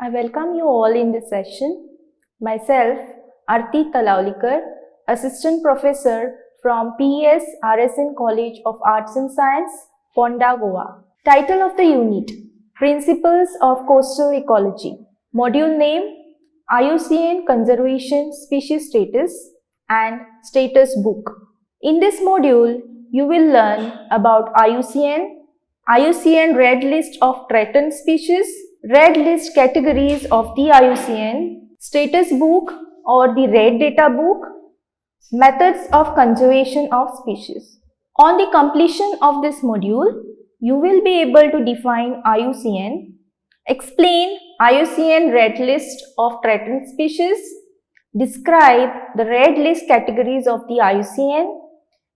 I welcome you all in this session. Myself, Arti Talaulikar, Assistant Professor from PES RSN College of Arts and Science, Ponda, Goa. Title of the unit, Principles of Coastal Ecology. Module name, IUCN Conservation Species Status and Status Book. In this module, you will learn about IUCN Red List of Threatened Species, Red List categories of the IUCN, Status Book or the Red Data Book, methods of conservation of species. On the completion of this module, you will be able to define IUCN, explain IUCN Red List of Threatened Species, describe the Red List categories of the IUCN,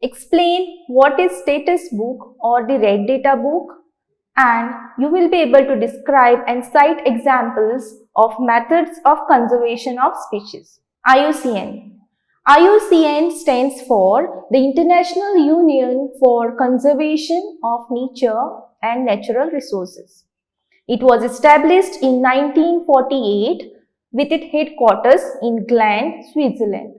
explain what is Status Book or the Red Data Book, and you will be able to describe and cite examples of methods of conservation of species. IUCN. IUCN stands for the International Union for Conservation of Nature and Natural Resources. It was established in 1948 with its headquarters in Gland, Switzerland.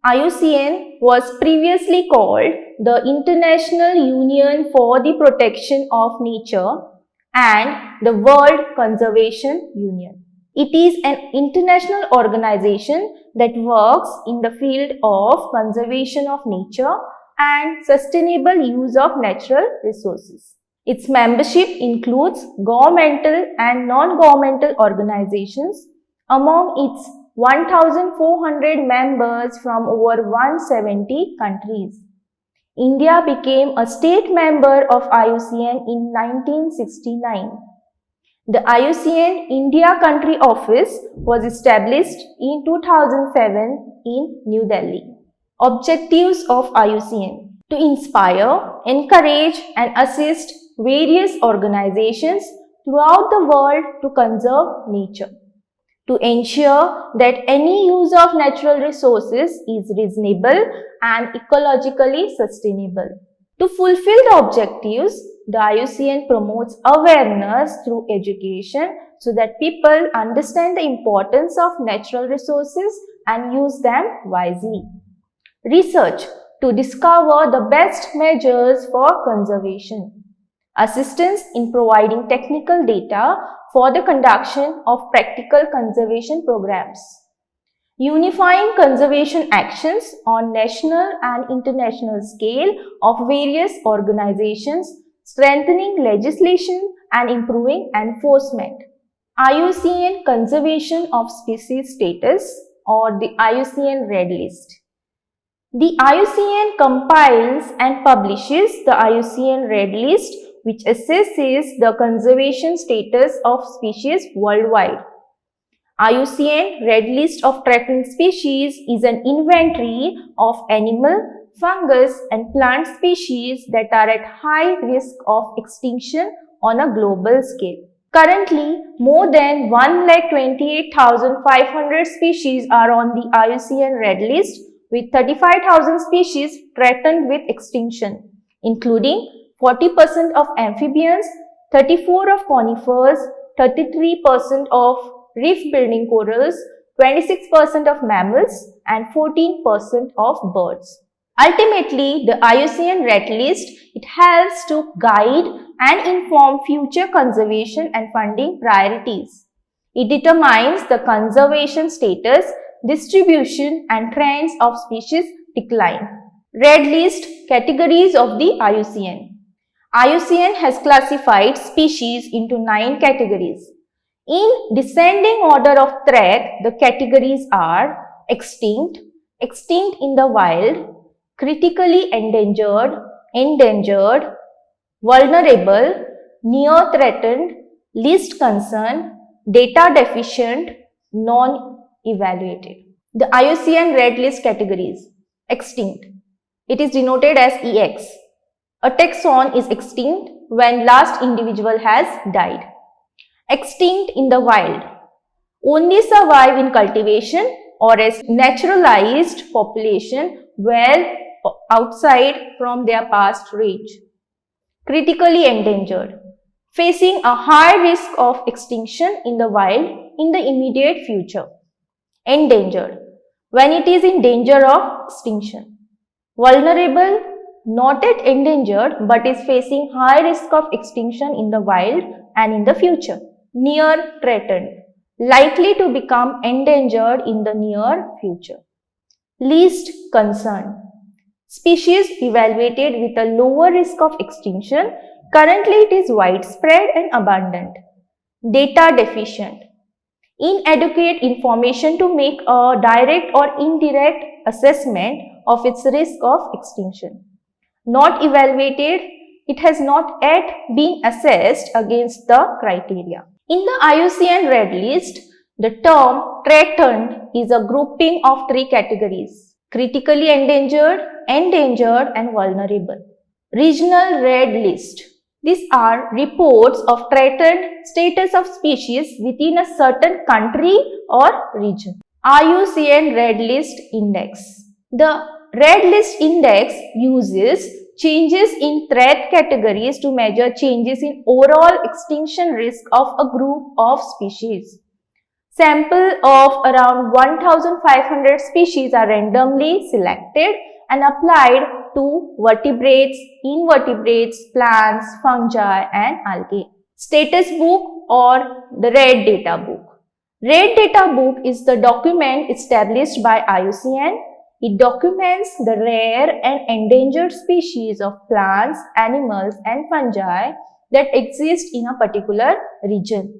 IUCN was previously called the International Union for the Protection of Nature and the World Conservation Union. It is an international organization that works in the field of conservation of nature and sustainable use of natural resources. Its membership includes governmental and non-governmental organizations. Among its 1,400 members from over 170 countries. India became a state member of IUCN in 1969. The IUCN India Country Office was established in 2007 in New Delhi. Objectives of IUCN: to inspire, encourage and assist various organizations throughout the world to conserve nature. To ensure that any use of natural resources is reasonable and ecologically sustainable. To fulfill the objectives, the IUCN promotes awareness through education so that people understand the importance of natural resources and use them wisely. Research to discover the best measures for conservation. Assistance in providing technical data for the conduct of practical conservation programs. Unifying conservation actions on national and international scale of various organizations, strengthening legislation and improving enforcement. IUCN Conservation of Species Status or the IUCN Red List. The IUCN compiles and publishes the IUCN Red List, which assesses the conservation status of species worldwide. IUCN Red List of Threatened Species is an inventory of animal, fungus and plant species that are at high risk of extinction on a global scale. Currently, more than 128,500 species are on the IUCN Red List, with 35,000 species threatened with extinction, including 40% of amphibians, 34% of conifers, 33% of reef-building corals, 26% of mammals and 14% of birds. Ultimately, the IUCN Red List, it helps to guide and inform future conservation and funding priorities. It determines the conservation status, distribution and trends of species decline. Red List categories of the IUCN. IUCN has classified species into 9 categories. In descending order of threat, the categories are extinct, extinct in the wild, critically endangered, endangered, vulnerable, near threatened, least concern, data deficient, non-evaluated. The IUCN Red List categories. Extinct. It is denoted as EX. A taxon is extinct when last individual has died. Extinct in the wild. Only survive in cultivation or as naturalized population well outside from their past range. Critically endangered. facing a high risk of extinction in the wild in the immediate future. Endangered, when it is in danger of extinction. Vulnerable, not yet endangered but is facing high risk of extinction in the wild and in the future. Near threatened, likely to become endangered in the near future. Least concern, species evaluated with a lower risk of extinction. Currently it is widespread and abundant. Data deficient, inadequate information to make a direct or indirect assessment of its risk of extinction. Not evaluated, it has not yet been assessed against the criteria. In the IUCN Red List, the term threatened is a grouping of three categories: critically endangered, endangered and vulnerable. Regional Red List. These are reports of threatened status of species within a certain country or region. IUCN Red List Index. The Red List Index uses changes in threat categories to measure changes in overall extinction risk of a group of species. Sample of around 1,500 species are randomly selected and applied to vertebrates, invertebrates, plants, fungi and algae. Status book or the Red Data Book. Red Data Book is the document established by IUCN. It documents the rare and endangered species of plants, animals and fungi that exist in a particular region.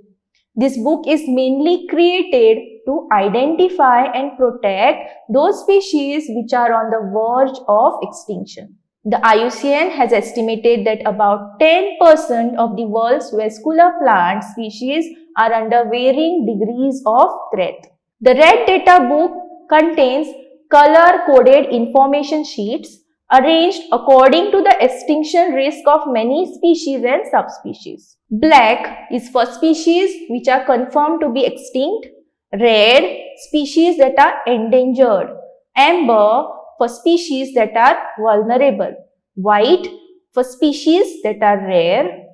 This book is mainly created to identify and protect those species which are on the verge of extinction. The IUCN has estimated that about 10% of the world's vascular plant species are under varying degrees of threat. The Red Data Book contains color-coded information sheets arranged according to the extinction risk of many species and subspecies. Black is for species which are confirmed to be extinct. Red, species that are endangered. Amber, for species that are vulnerable. White, for species that are rare.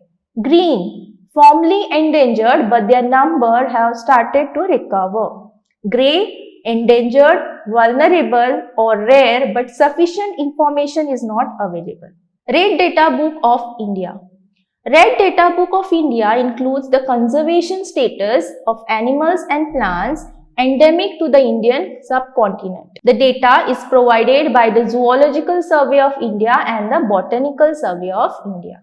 Green, formerly endangered but their number have started to recover. Grey, endangered, vulnerable or rare but sufficient information is not available. Red Data Book of India. Red Data Book of India includes the conservation status of animals and plants endemic to the Indian subcontinent. The data is provided by the Zoological Survey of India and the Botanical Survey of India.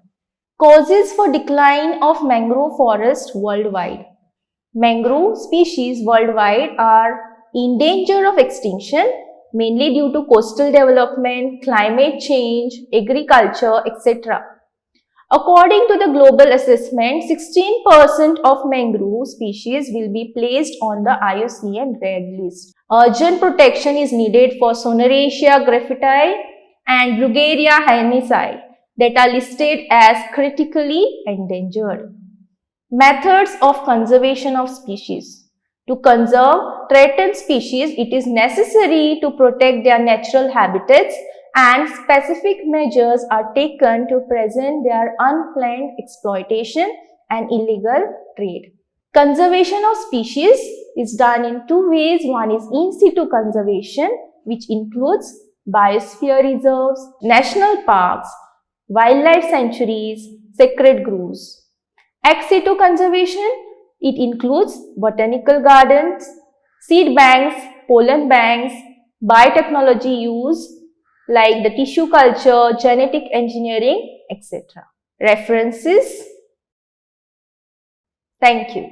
Causes for decline of mangrove forest worldwide. Mangrove species worldwide are in danger of extinction mainly due to coastal development, climate change, agriculture, etc. According to the global assessment, 16% of mangrove species will be placed on the IUCN Red List. Urgent protection is needed for Soneratia graphiti and Brugueria haenisii that are listed as critically endangered. Methods of conservation of species. To conserve threatened species, it is necessary to protect their natural habitats and specific measures are taken to prevent their unplanned exploitation and illegal trade. Conservation of species is done in two ways. One is in situ conservation, which includes biosphere reserves, national parks, wildlife sanctuaries, sacred groves. Ex situ conservation, it includes botanical gardens, seed banks, pollen banks, biotechnology use like the tissue culture, genetic engineering, etc. References. Thank you.